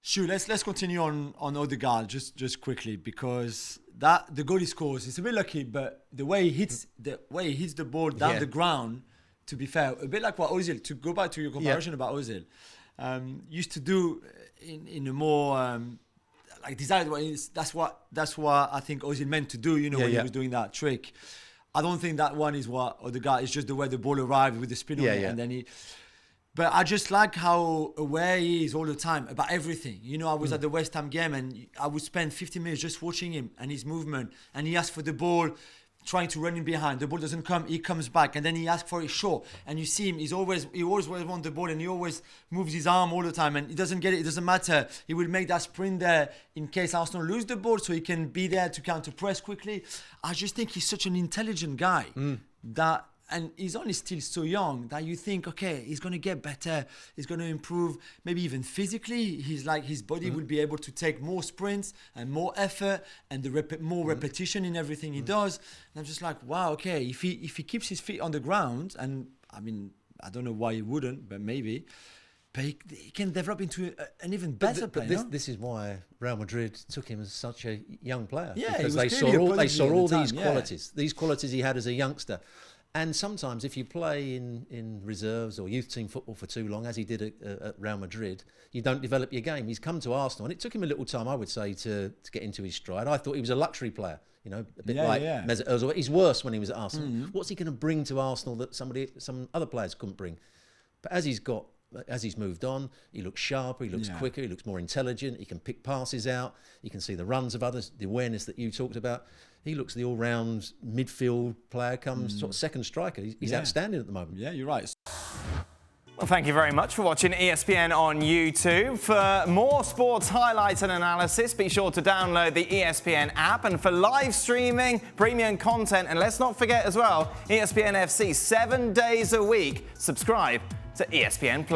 Sure, let's continue on Odegaard just quickly, because the goal he scores, it's a bit lucky, but the way he hits the ball down the ground, to be fair, a bit like what Ozil, to go back to your comparison about Ozil, used to do in a more like desired way. That's what I think Ozil meant to do, when he was doing that trick. I don't think that one is what Odegaard, it's just the way the ball arrived with the spin on it, and then But I just like how aware he is all the time about everything. I was at the West Ham game and I would spend 50 minutes just watching him and his movement. And he asks for the ball, trying to run in behind. The ball doesn't come, he comes back. And then he asks for it short. And you see him, he always wants the ball, and he always moves his arm all the time. And he doesn't get it, it doesn't matter. He will make that sprint there in case Arsenal lose the ball, so he can be there to counter-press quickly. I just think he's such an intelligent guy and he's only still so young that you think, okay, he's going to get better. He's going to improve, maybe even physically. His body will be able to take more sprints and more effort and more repetition in everything he does. And I'm just like, wow, okay, if he keeps his feet on the ground, and I mean, I don't know why he wouldn't, but maybe. But he can develop into an even better player. But this is why Real Madrid took him as such a young player. Yeah, because they saw all these qualities. These qualities he had as a youngster. And sometimes if you play in reserves or youth team football for too long, as he did at Real Madrid, you don't develop your game. He's come to Arsenal, and it took him a little time, I would say, to get into his stride. I thought he was a luxury player, a bit like Mesut Ozil. He's worse when he was at Arsenal. What's he going to bring to Arsenal that some other players couldn't bring? But as he's moved on, he looks sharper, he looks quicker, he looks more intelligent, he can pick passes out, he can see the runs of others, the awareness that you talked about. He looks the all-round midfield player, comes sort of second striker. He's outstanding at the moment. Yeah, you're right. Well, thank you very much for watching ESPN on YouTube. For more sports highlights and analysis, be sure to download the ESPN app. And for live streaming, premium content, and let's not forget as well, ESPN FC 7 days a week. Subscribe to ESPN+.